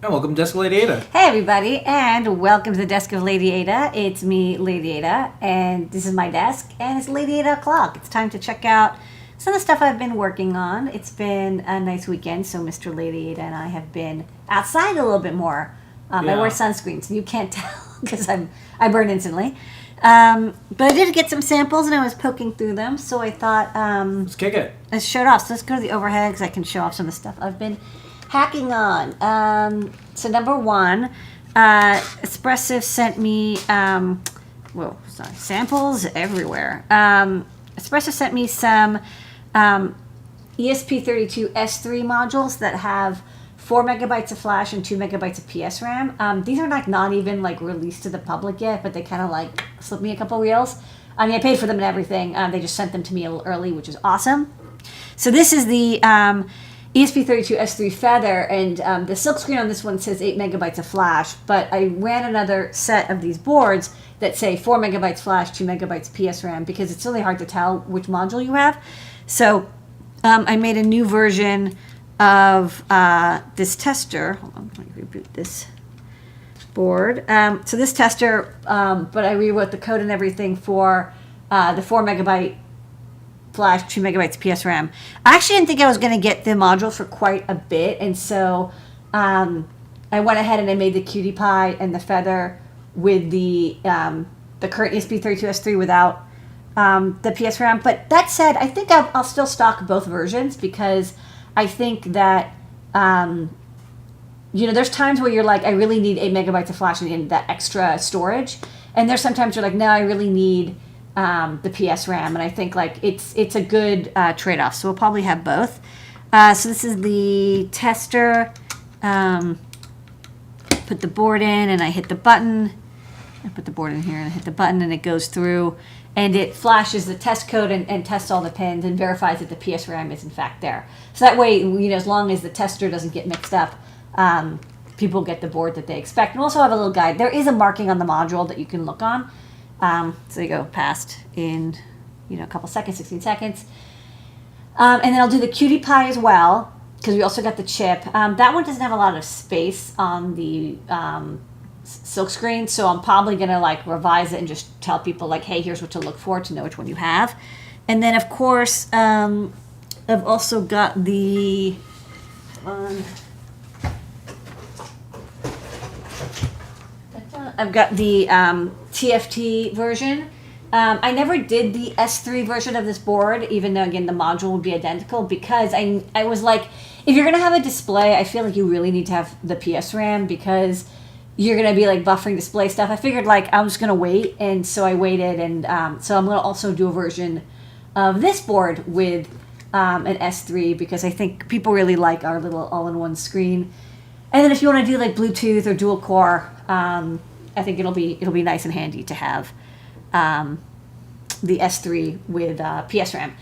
And welcome to Desk of Ladyada. Hey everybody, and welcome to the Desk of Ladyada. It's me, Ladyada, and this is my desk, and it's Ladyada o'clock. It's time to check out some of the stuff I've been working on. It's been a nice weekend, so Mr. Ladyada and I have been outside a little bit more. I wear sunscreen, so you can't tell because I burn instantly. But I did get some samples, and I was poking through them, so I thought... let's kick it. Let's show it off. So let's go to the overhead, because I can show off some of the stuff I've been hacking on. So number one, Espressif sent me, samples everywhere. Espressif sent me some ESP32 S3 modules that have 4 megabytes of flash and 2 megabytes of PSRAM. These are not even released to the public yet, but they kind of slipped me a couple reels. I mean, I paid for them and everything. They just sent them to me a little early, which is awesome. So this is the ESP32 S3 Feather, and the silkscreen on this one says 8 megabytes of flash, but I ran another set of these boards that say 4 megabytes flash, 2 megabytes PSRAM, because it's really hard to tell which module you have. So I made a new version of this tester. Hold on, let me reboot this board. So this tester, but I rewrote the code and everything for the 4 megabyte flash, 2 megabytes PSRAM. I actually didn't think I was going to get the modules for quite a bit, and so I went ahead and I made the cutie pie and the feather with the current ESP32 S3 without the PSRAM. But that said, I think I'll still stock both versions, because I think that there's times where you're like, I really need 8 megabytes of flash and that extra storage, and there's sometimes you're like, no, I really need the PSRAM, and I think it's a good trade-off. So we'll probably have both. So this is the tester. Put the board in, and I hit the button. I put the board in here, and I hit the button, and it goes through, and it flashes the test code and tests all the pins and verifies that the PSRAM is in fact there. So that way, as long as the tester doesn't get mixed up, people get the board that they expect. And we'll also have a little guide. There is a marking on the module that you can look on. So you go past in, a couple seconds, 16 seconds. And then I'll do the cutie pie as well, because we also got the chip. That one doesn't have a lot of space on the silkscreen, so I'm probably going to revise it and just tell people hey, here's what to look for to know which one you have. And then, of course, I've also got the... I've got the TFT version. I never did the S3 version of this board, even though, again, the module would be identical, because I was like, if you're going to have a display, I feel like you really need to have the PSRAM, because you're going to be buffering display stuff. I figured I'm just going to wait, and so I waited, and so I'm going to also do a version of this board with an S3, because I think people really like our little all-in-one screen. And then if you want to do Bluetooth or dual core, I think it'll be nice and handy to have the S3 with PSRAM.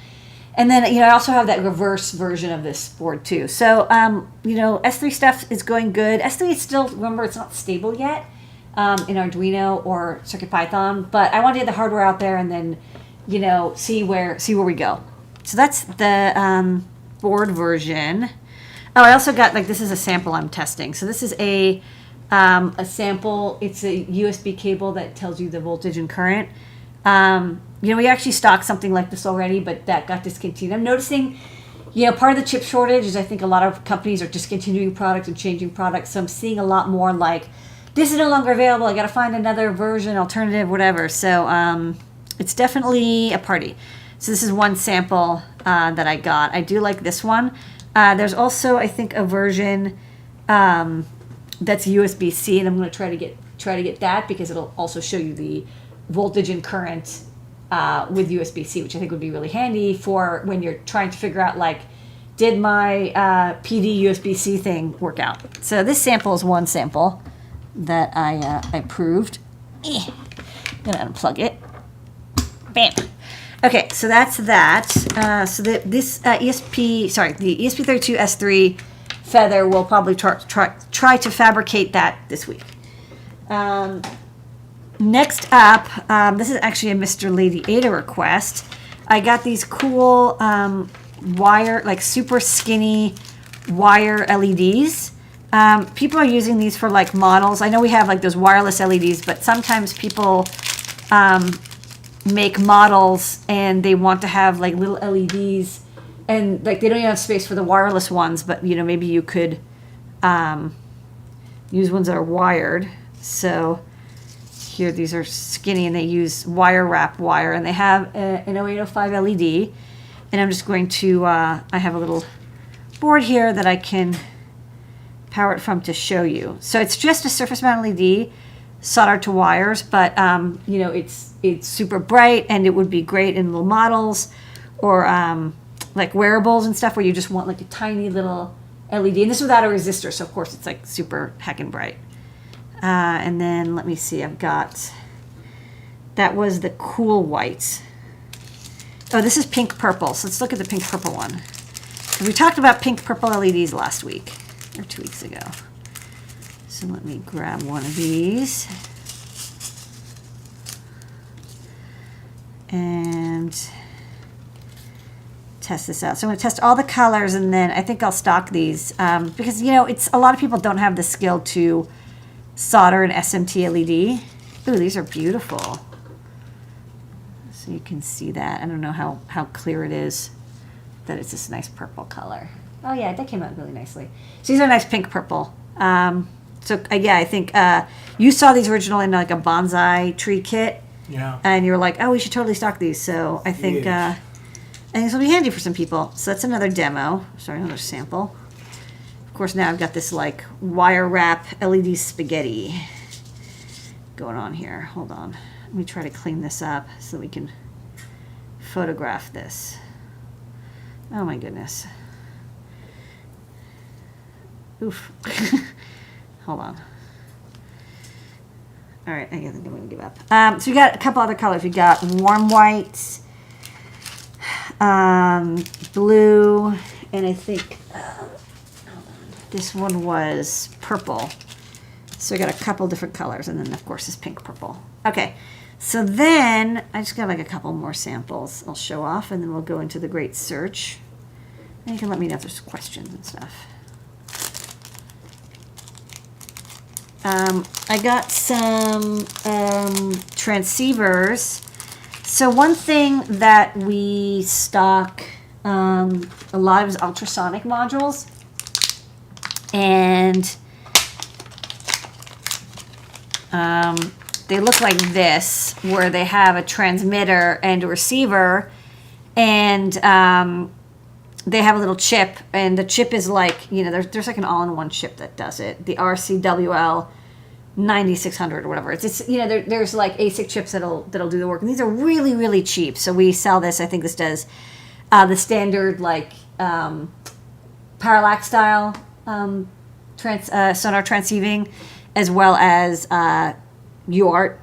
And then, I also have that reverse version of this board too. So, S3 stuff is going good. S3 is still, remember, it's not stable yet in Arduino or CircuitPython, but I want to get the hardware out there and then, see where we go. So that's the board version. Oh, I also got, this is a sample I'm testing. So this is a sample. It's a USB cable that tells you the voltage and current. We actually stocked something like this already, but that got discontinued. I'm noticing, part of the chip shortage is I think a lot of companies are discontinuing products and changing products. So I'm seeing a lot more this is no longer available. I got to find another version, alternative, whatever. So it's definitely a party. So this is one sample that I got. I do like this one. There's also, I think, a version that's USB-C, and I'm going to try to get that, because it'll also show you the voltage and current with USB-C, which I think would be really handy for when you're trying to figure out did my PD USB-C thing work out. So this sample is one sample that I proved. I'm going to unplug it. Bam. Okay, so that's that. So the ESP32 S3 Feather will probably try to fabricate that this week. Next up, this is actually a Mr. Ladyada request. I got these cool wire, super skinny wire LEDs. People are using these for like models. I know we have like those wireless LEDs, but sometimes people make models and they want to have like little LEDs, and like they don't even have space for the wireless ones, but you know, maybe you could use ones that are wired. So here, these are skinny and they use wire wrap wire, and they have an 0805 LED. And I'm just going to, I have a little board here that I can power it from to show you. So it's just a surface mount LED soldered to wires, but you know, it's super bright, and it would be great in little models or like wearables and stuff where you just want like a tiny little LED. And this is without a resistor, so of course it's like super heckin' bright. And then let me see, I've got, that was the cool white. Oh, this is pink purple. So let's look at the pink purple one. We talked about pink purple LEDs last week or 2 weeks ago. So let me grab one of these and test this out. So I'm going to test all the colors, and then I think I'll stock these because, you know, it's a lot of people don't have the skill to solder an SMT LED. Ooh, these are beautiful. So you can see that. I don't know how clear it is that it's this nice purple color. Oh yeah, that came out really nicely. So these are nice pink purple. Yeah, I think you saw these originally in like a bonsai tree kit. Yeah. And you were like, oh, we should totally stock these. So I think this will be handy for some people. So that's another demo. Sorry, another sample. Of course, now I've got this like wire wrap LED spaghetti going on here. Hold on. Let me try to clean this up so we can photograph this. Oh my goodness. Oof. Hold on. All right, I think I'm going to give up. So you got a couple other colors. You got warm white, blue, and I think this one was purple. So I got a couple different colors, and then of course this pink purple. Okay, so then I just got like a couple more samples I'll show off, and then we'll go into the great search. And you can let me know if there's questions and stuff. I got some transceivers. So one thing that we stock a lot of is ultrasonic modules, and they look like this, where they have a transmitter and a receiver, and they have a little chip, and the chip is like, you know, there's like an all-in-one chip that does it. The RCWL 9600 or whatever. It's you know, there's like ASIC chips that'll do the work, and these are really, really cheap. So we sell this. I think this does the standard like parallax style sonar transceiving, as well as UART.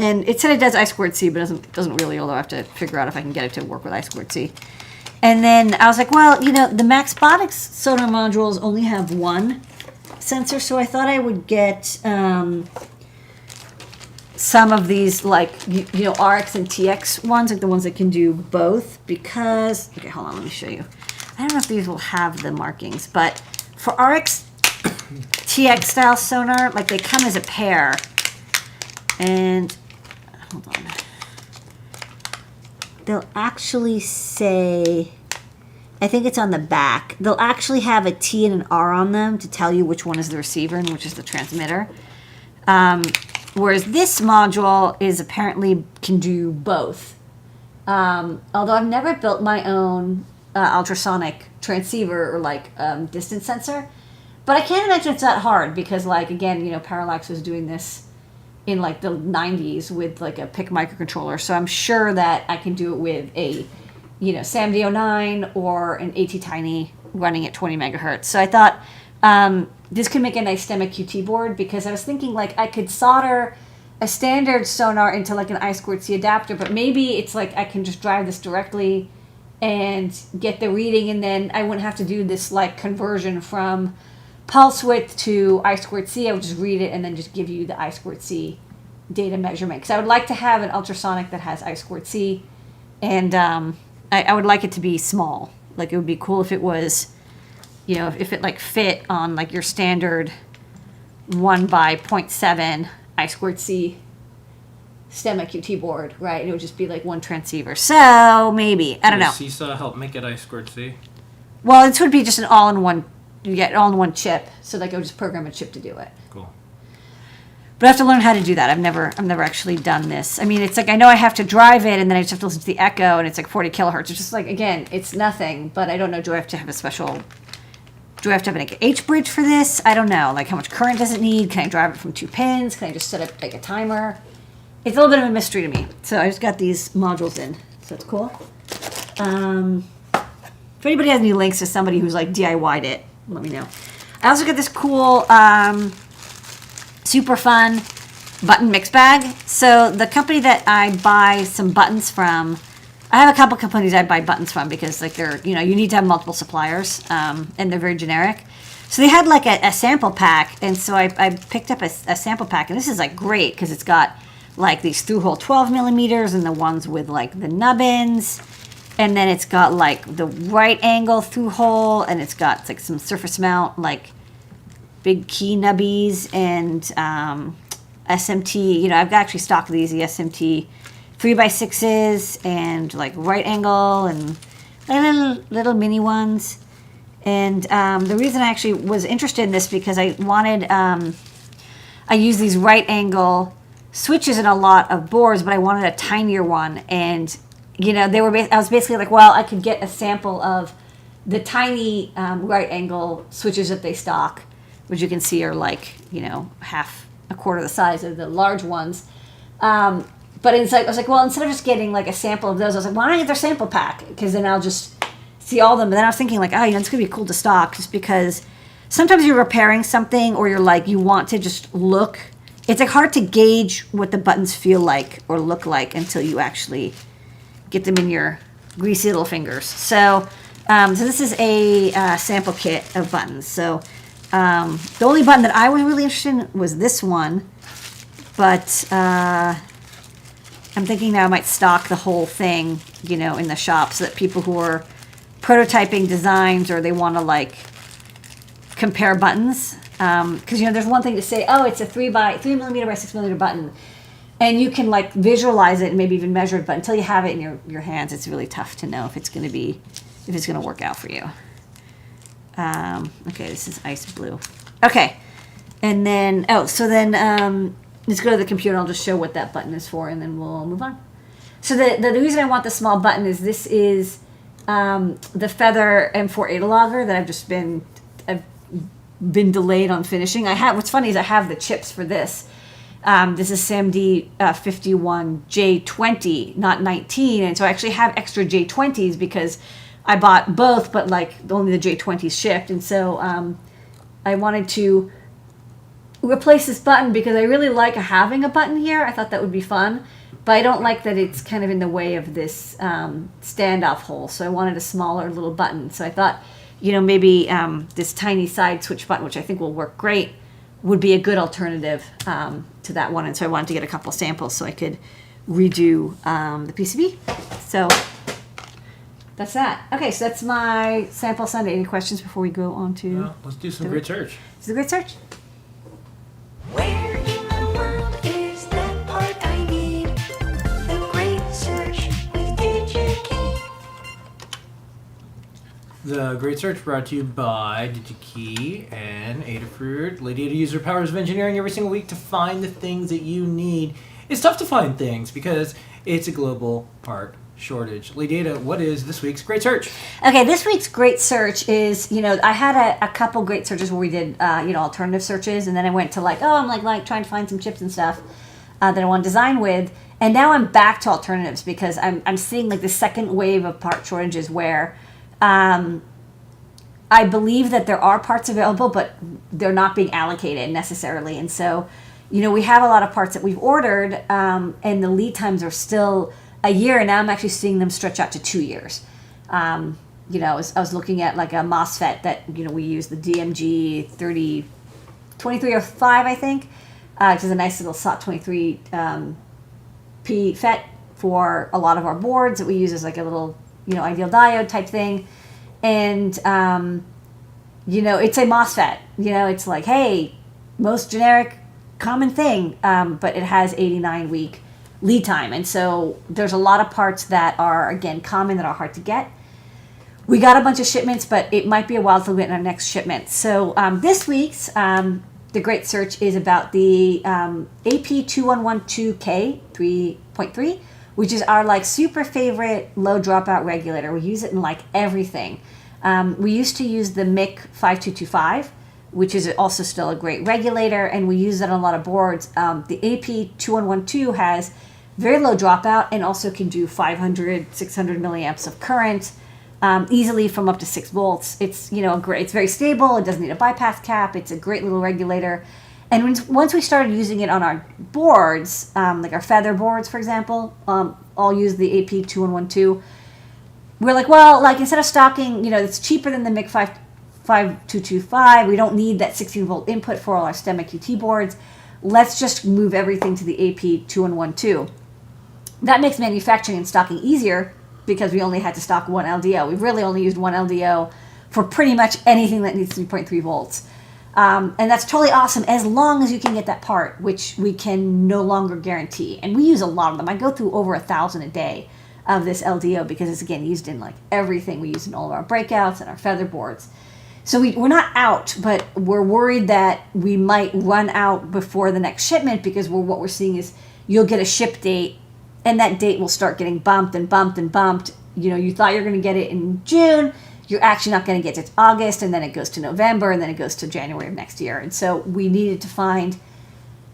And it said it does I2C, but doesn't really, although I have to figure out if I can get it to work with I2C. And then I was like, well, you know, the Maxbotics sonar modules only have one sensor, so I thought I would get some of these, like, you know, RX and TX ones, like the ones that can do both, because, okay, hold on, let me show you. I don't know if these will have the markings, but for RX TX style sonar, like they come as a pair, and, hold on, they'll actually say, I think it's on the back, they'll actually have a T and an R on them to tell you which one is the receiver and which is the transmitter. Whereas this module is apparently can do both. Although I've never built my own ultrasonic transceiver or like distance sensor, but I can't imagine it's that hard, because like, again, you know, Parallax was doing this in like the 90s with like a PIC microcontroller, so I'm sure that I can do it with a, you know, SAMD09 or an AT-Tiny running at 20 megahertz. So I thought this could make a nice STEMMA QT board, because I was thinking like I could solder a standard sonar into like an I2C adapter, but maybe it's like I can just drive this directly and get the reading, and then I wouldn't have to do this like conversion from pulse width to I2C. I would just read it and then just give you the I2C data measurement, because I would like to have an ultrasonic that has I2C, and I would like it to be small. Like, it would be cool if it was you know, if it like fit on like your standard 1 by 0.7 I squared C STEM QT board, right? It would just be like one transceiver. So maybe, I don't know. Seesaw help make it I squared C. Well, this would be just an all-in-one. You get all-in-one chip, so like I would just program a chip to do it. Cool. But I have to learn how to do that. I've never actually done this. I mean, it's like I know I have to drive it, and then I just have to listen to the echo, and it's like 40 kilohertz. It's just like, again, it's nothing. But I don't know. Do I have to have a special? Do I have to have an H bridge for this? I don't know. Like, how much current does it need? Can I drive it from 2 pins? Can I just set up like a timer? It's a little bit of a mystery to me. So I just got these modules in. So it's cool. If anybody has any links to somebody who's like DIY'd it, let me know. I also got this cool, super fun button mix bag. So the company that I buy some buttons from, I have a couple companies I buy buttons from because like they're, you know, you need to have multiple suppliers, and they're very generic. So they had like a sample pack, and so I picked up a sample pack, and this is like great because it's got like these through hole 12 millimeters and the ones with like the nubbins, and then it's got like the right angle through hole, and it's got like some surface mount like big key nubbies and SMT. You know, I've got actually stocked these, the SMT 3x6s and like right angle and little mini ones. And the reason I actually was interested in this because I wanted, I use these right angle switches in a lot of boards, but I wanted a tinier one. And, you know, I was basically like, well, I could get a sample of the tiny right angle switches that they stock, which you can see are like, you know, a quarter the size of the large ones. But it's like, I was like, well, instead of just getting like a sample of those, I was like, why don't I get their sample pack? Because then I'll just see all of them. And then I was thinking like, oh, you know, it's going to be cool to stock just because sometimes you're repairing something or you're like, you want to just look. It's like hard to gauge what the buttons feel like or look like until you actually get them in your greasy little fingers. So, so this is a sample kit of buttons. So the only button that I was really interested in was this one, but I'm thinking now I might stock the whole thing, you know, in the shop so that people who are prototyping designs or they want to like compare buttons. Because, you know, there's one thing to say, oh, it's a 3 millimeter by 6 millimeter button. And you can like visualize it and maybe even measure it. But until you have it in your hands, it's really tough to know if it's going to work out for you. Okay, this is ice blue. Okay. And then, let's go to the computer. I'll just show what that button is for and then we'll move on. So the reason I want the small button is this is the Feather M4 Adalogger that I've been delayed on finishing. What's funny is I have the chips for this. This is SAMD 51 J20, not 19, and so I actually have extra J20s because I bought both, but like only the J20s shipped, and so I wanted to replace this button because I really like having a button here. I thought that would be fun, but I don't like that it's kind of in the way of this standoff hole, so I wanted a smaller little button. So I thought, you know, maybe this tiny side switch button, which I think will work great, would be a good alternative to that one. And so I wanted to get a couple samples so I could redo the PCB. So that's that. Okay, so that's my sample Sunday. Any questions before we go on to... Well, let's do some great search. This is a great search. Where in the world is that part I need? The great search with DigiKey. The Great Search brought to you by DigiKey and Adafruit. Ladyada user powers of engineering every single week to find the things that you need. It's tough to find things because it's a global part shortage. Ladyada, what is this week's Great Search? Okay, this week's Great Search is, you know, I had a couple Great Searches where we did, you know, alternative searches, and then I went to like, I'm like trying to find some chips and stuff that I want to design with, and now I'm back to alternatives because I'm seeing like the second wave of part shortages where I believe that there are parts available, but they're not being allocated necessarily. And so, you know, we have a lot of parts that we've ordered, and the lead times are still a year, and now I'm actually seeing them stretch out to 2 years. You know, I was looking at like a MOSFET that, you know, we use the DMG 2305, I think, which is a nice little SOT 23 P FET for a lot of our boards that we use as like a little, you know, ideal diode type thing. And it's a MOSFET. It's like, hey, most generic common thing, but it has 89-week lead time. And so there's a lot of parts that are, again, common that are hard to get. We got a bunch of shipments, but it might be a while till we get our next shipment. So this week's The Great Search is about the AP2112K 3.3, which is our like super favorite low dropout regulator. We use it in like everything. We used to use the MIC 5225, which is also still a great regulator, and we use it on a lot of boards. The AP2112 has very low dropout and also can do 500, 600 milliamps of current. Easily from up to 6 volts. It's great. It's very stable. It doesn't need a bypass cap. It's a great little regulator. And once we started using it on our boards, like our feather boards, for example, all use the AP2112. We're like, well, like instead of stocking, it's cheaper than the MIC 5225. We don't need that 16 volt input for all our STEM QT boards. Let's just move everything to the AP2112. That makes manufacturing and stocking easier, because we only had to stock one LDO. We've really only used one LDO for pretty much anything that needs 3.3 volts. And that's totally awesome as long as you can get that part, which we can no longer guarantee. And we use a lot of them. I go through over 1,000 a day of this LDO because it's, again, used in like everything. We use in all of our breakouts and our feather boards. So we're not out, but we're worried that we might run out before the next shipment, because what we're seeing is you'll get a ship date, and that date will start getting bumped and bumped and bumped. You thought you were going to get it in June. You're actually not going to get it to August, and then it goes to November, and then it goes to January of next year. And so we needed to find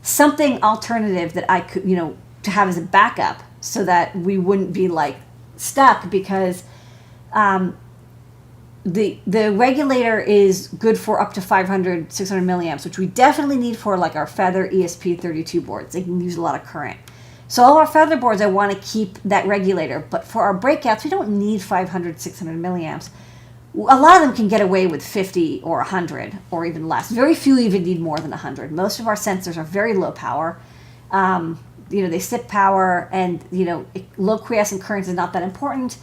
something alternative that I could, to have as a backup, so that we wouldn't be like stuck, because the regulator is good for up to 500, 600 milliamps, which we definitely need for like our Feather ESP32 boards. They can use a lot of current. So all our feather boards, I want to keep that regulator. But for our breakouts, we don't need 500, 600 milliamps. A lot of them can get away with 50 or 100 or even less. Very few even need more than 100. Most of our sensors are very low power. They sip power, and, low quiescent currents is not that important.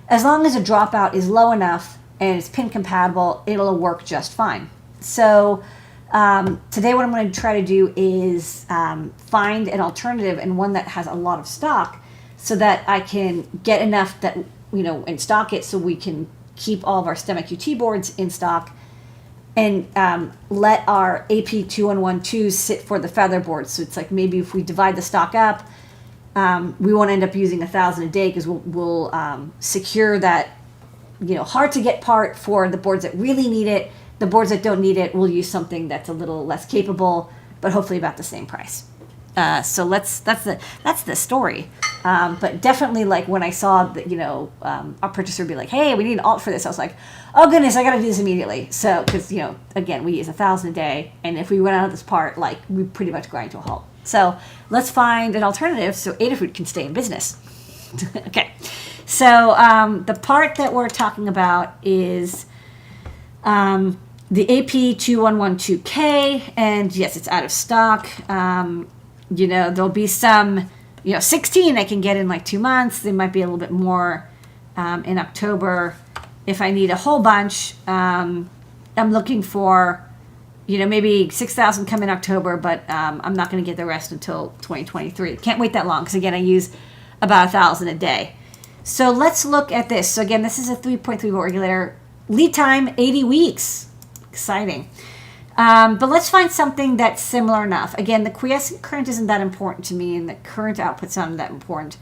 As long as the dropout is low enough and it's pin compatible, it'll work just fine. So today what I'm going to try to do is find an alternative, and one that has a lot of stock, so that I can get enough that, and stock it so we can keep all of our STEM QT boards in stock, and let our AP2112 sit for the feather boards. So it's like, maybe if we divide the stock up, we won't end up using 1,000 a day, because we'll secure that, hard to get part for the boards that really need it. The boards that don't need it, we'll use something that's a little less capable, but hopefully about the same price. So that's the story. But definitely, like when I saw that, our purchaser be like, "Hey, we need an alt for this," I was like, "Oh goodness, I got to do this immediately." So because again, we use 1,000 a day, and if we run out of this part, like we pretty much grind to a halt. So let's find an alternative so Adafruit can stay in business. Okay, so the part that we're talking about is the AP2112K, and yes, it's out of stock. There'll be some, 16 I can get in like 2 months. There might be a little bit more in October. If I need a whole bunch, I'm looking for, maybe 6,000 come in October, but I'm not going to get the rest until 2023. Can't wait that long, because again, I use about 1,000 a day. So let's look at this. So again, this is a 3.3 volt regulator. Lead time, 80 weeks. Exciting. But let's find something that's similar enough. Again, the quiescent current isn't that important to me, and the current output's not that important.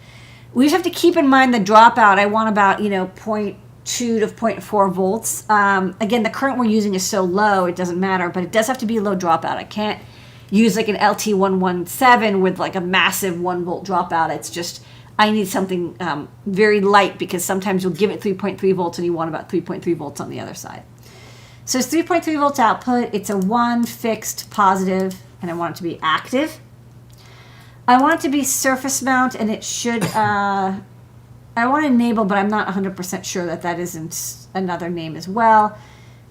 We just have to keep in mind the dropout. I want about, 0.2 to 0.4 volts. Again, the current we're using is so low, it doesn't matter, but it does have to be a low dropout. I can't use like an LT117 with like a massive 1 volt dropout. It's just, I need something very light, because sometimes you'll give it 3.3 volts and you want about 3.3 volts on the other side. So it's 3.3 volts output. It's a 1 fixed positive, and I want it to be active. I want it to be surface mount, and it should, I want to enable, but I'm not 100% sure that isn't another name as well.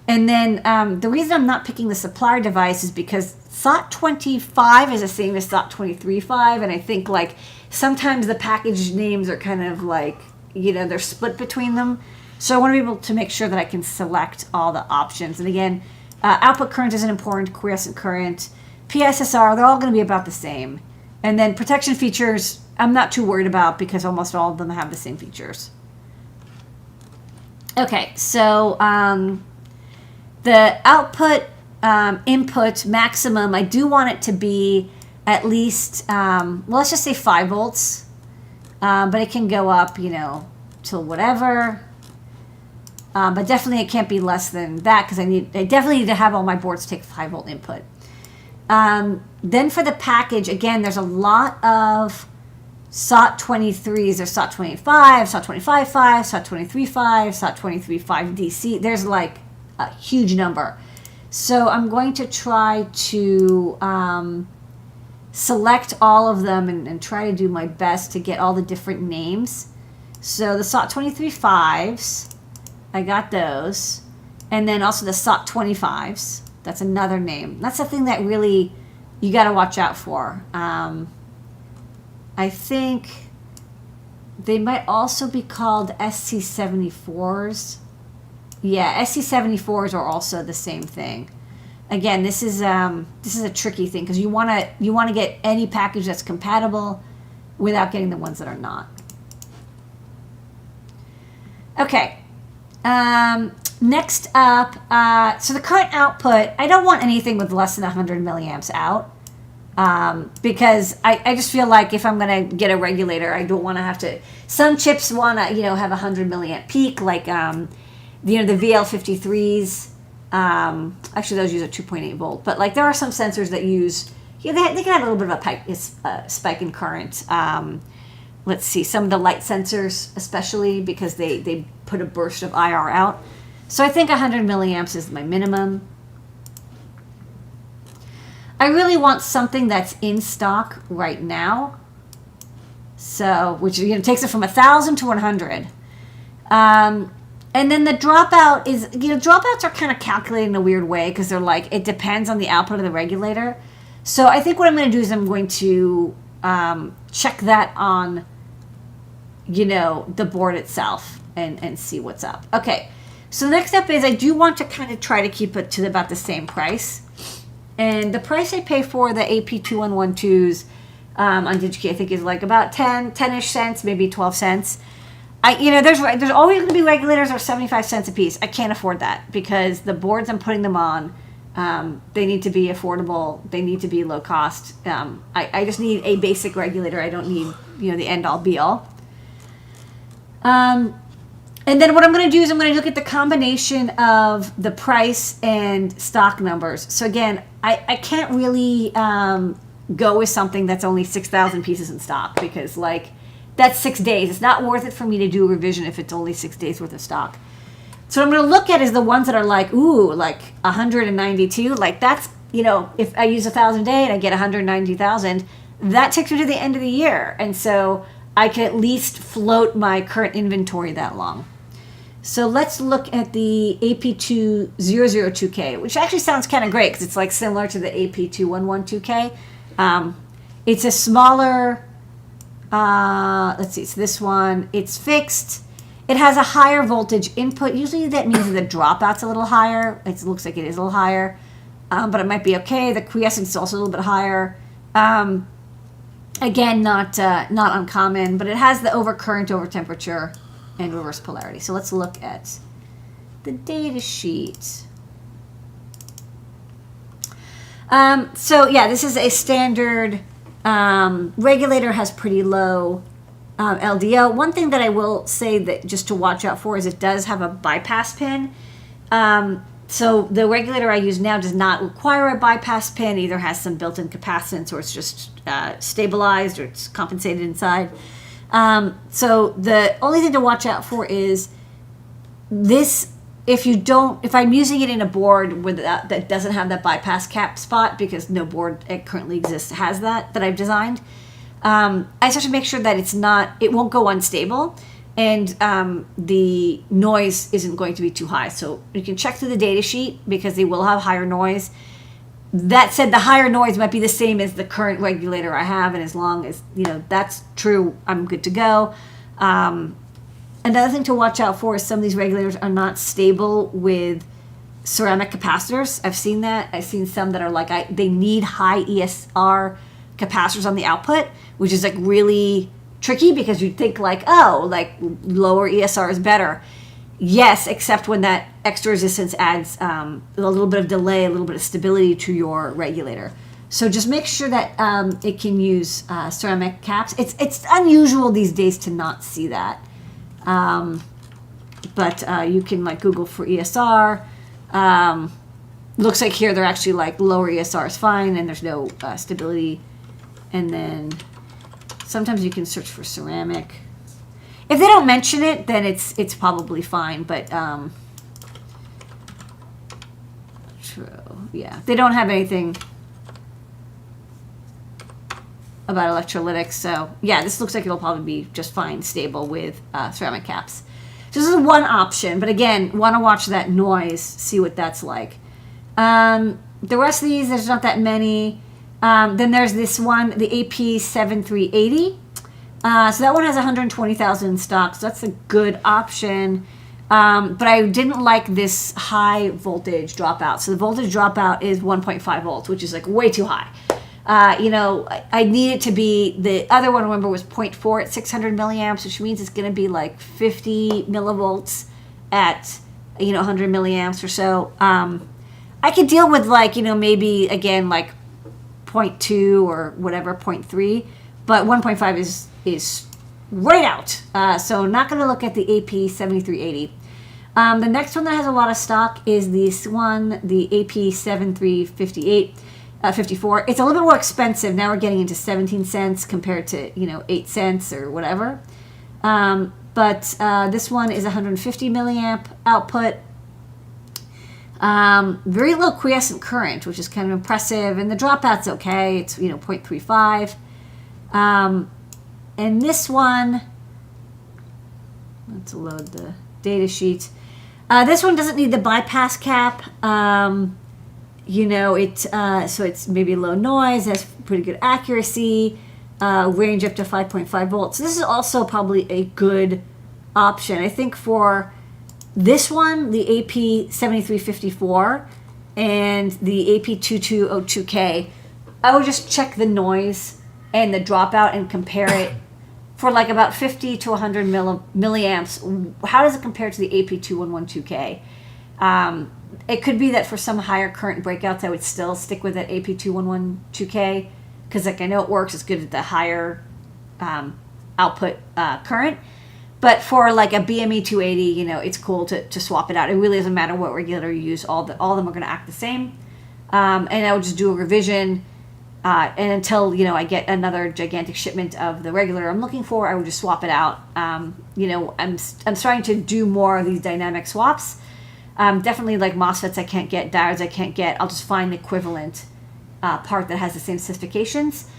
And then the reason I'm not picking the supplier device is because SOT25 is the same as SOT23.5, and I think like sometimes the package names are kind of like, they're split between them. So I want to be able to make sure that I can select all the options. And again, output current isn't important, quiescent current, PSSR, they're all going to be about the same. And then protection features, I'm not too worried about because almost all of them have the same features. Okay, so the output input maximum, I do want it to be at least, well, let's just say 5 volts. But it can go up, till whatever. But definitely it can't be less than that because I definitely need to have all my boards take 5 volt input. Then for the package, again, there's a lot of SOT 23s. There's SOT 25, SOT 25.5, SOT 23.5, SOT 23.5 DC. There's like a huge number. So I'm going to try to select all of them and try to do my best to get all the different names. So the SOT 23.5s, I got those. And then also the SOT 25s. That's another name. That's the thing that really you got to watch out for. I think they might also be called SC74s. Yeah, SC74s are also the same thing. Again, this is a tricky thing because you want to get any package that's compatible without getting the ones that are not. Okay. Next up, so the current output, I don't want anything with less than 100 milliamps out. Because I just feel like if I'm going to get a regulator, I don't want to have to. Some chips want to, have a 100 milliamp peak, like, the VL53s. Actually, those use a 2.8 volt. But, like, there are some sensors that use, they can have a little bit of a spike in current. Let's see, some of the light sensors, especially, because they put a burst of IR out. So I think 100 milliamps is my minimum. I really want something that's in stock right now. So, which takes it from 1,000 to 100. And then the dropout is, dropouts are kind of calculated in a weird way because they're like, it depends on the output of the regulator. So I think what I'm going to do is I'm going to check that on, the board itself and see what's up. Okay, so the next step is I do want to kind of try to keep it to about the same price. And the price I pay for the AP2112s on DigiKey, I think, is like about 10-ish cents, maybe 12 cents. There's always going to be regulators that are 75 cents a piece. I can't afford that because the boards I'm putting them on, they need to be affordable. They need to be low cost. I just need a basic regulator. I don't need, the end all be all. And then what I'm going to do is I'm going to look at the combination of the price and stock numbers. So again, I can't really go with something that's only 6,000 pieces in stock because that's 6 days. It's not worth it for me to do a revision if it's only 6 days worth of stock. So what I'm going to look at is the ones that are like 192. Like that's, if I use 1,000 a day and I get 190,000, that takes me to the end of the year. And so I can at least float my current inventory that long. So let's look at the AP2002K, which actually sounds kind of great because it's like similar to the AP2112K. It's a smaller, let's see, it's this one. It's fixed. It has a higher voltage input. Usually that means the dropout's a little higher. It looks like it is a little higher, but it might be okay. The quiescence is also a little bit higher. Again, not uncommon, but it has the overcurrent, over temperature, and reverse polarity. So let's look at the data sheet. So yeah, this is a standard regulator, has pretty low LDO. One thing that I will say that just to watch out for is it does have a bypass pin. So the regulator I use now does not require a bypass pin, either has some built-in capacitance or it's just stabilized or it's compensated inside. So the only thing to watch out for is this. If I'm using it in a board that doesn't have that bypass cap spot, because no board it currently exists has that I've designed, I just have to make sure that it won't go unstable, and the noise isn't going to be too high. So you can check through the data sheet because they will have higher noise. That said, the higher noise might be the same as the current regulator I have, and as long as that's true, I'm good to go. Another thing to watch out for is some of these regulators are not stable with ceramic capacitors. I've seen that. I've seen some that are like they need high ESR capacitors on the output, which is like really tricky because you'd think like, oh, like lower ESR is better. Yes, except when that extra resistance adds a little bit of delay, a little bit of stability to your regulator. So just make sure that it can use ceramic caps. It's unusual these days to not see that. But you can like Google for ESR. Looks like here they're actually like lower ESR is fine and there's no stability. And then sometimes you can search for ceramic. If they don't mention it, then it's probably fine. But true, yeah, they don't have anything about electrolytics. So yeah, this looks like it'll probably be just fine, stable with ceramic caps. So this is one option, but again, want to watch that noise, see what that's like. The rest of these, there's not that many. Then there's this one, the AP7380. So that one has 120,000 in stock, so that's a good option. But I didn't like this high voltage dropout. So the voltage dropout is 1.5 volts, which is like way too high. I need it to be, the other one, remember, was 0.4 at 600 milliamps, which means it's going to be like 50 millivolts at, 100 milliamps or so. I could deal with like, maybe again, like 0.2 or whatever, 0.3, but 1.5 is right out. So not going to look at the AP7380. The next one that has a lot of stock is this one, the AP7358. 54. It's a little bit more expensive. Now we're getting into 17 cents compared to, 8 cents or whatever. But this one is 150 milliamp output. Very low quiescent current, which is kind of impressive. And the dropout's okay. It's, 0.35. And this one, let's load the data sheet. This one doesn't need the bypass cap. So it's maybe low noise, has pretty good accuracy, range up to 5.5 volts. So this is also probably a good option. I think for this one, the AP7354 and the AP2202K, I would just check the noise and the dropout and compare it for like about 50 to 100 milliamps. How does it compare to the AP2112K? It could be that for some higher current breakouts, I would still stick with that AP2112K because, like, I know it works. It's good at the higher output current. But for like a BME 280, it's cool to swap it out. It really doesn't matter what regulator you use. All of them are going to act the same. And I would just do a revision. And until I get another gigantic shipment of the regulator I'm looking for, I would just swap it out. I'm starting to do more of these dynamic swaps. Definitely like MOSFETs I can't get, diodes I can't get. I'll just find the equivalent part that has the same specifications.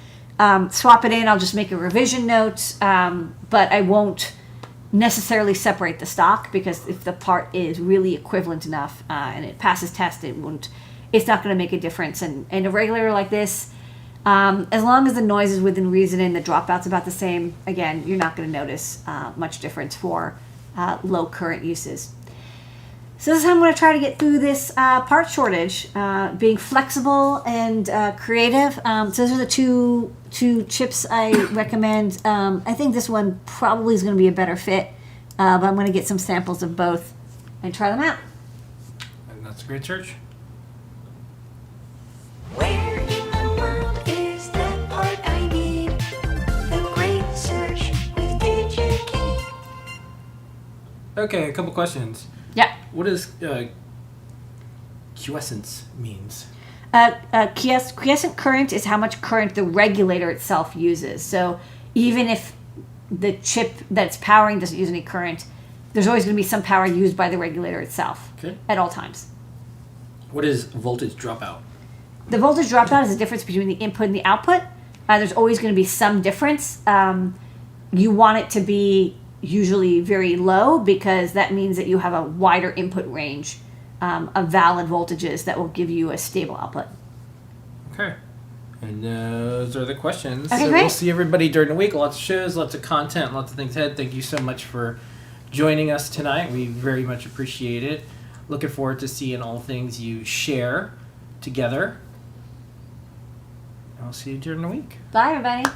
Swap it in. I'll just make a revision note, but I won't necessarily separate the stock because if the part is really equivalent enough and it passes test, it's not going to make a difference. And a regulator like this, as long as the noise is within reason and the dropout's about the same, again, you're not going to notice much difference for low current uses. So this is how I'm going to try to get through this part shortage, being flexible and creative. So those are the two chips I recommend. I think this one probably is going to be a better fit, but I'm going to get some samples of both and try them out. And that's a great search. Where in the world is that part I need? The great search with DigiKey. Okay, a couple questions. Yeah. What does quiescence means? Quiescent current is how much current the regulator itself uses. So even if the chip that's powering doesn't use any current, there's always going to be some power used by the regulator itself at all times. What is voltage dropout? The voltage dropout is the difference between the input and the output. There's always going to be some difference. You want it to be usually very low because that means that you have a wider input range of valid voltages that will give you a stable output. Okay. And those are the questions. Okay, so great. We'll see everybody during the week. Lots of shows, lots of content, lots of things ahead. Thank you so much for joining us tonight. We very much appreciate it. Looking forward to seeing all things you share together. I'll see you during the week. Bye, everybody.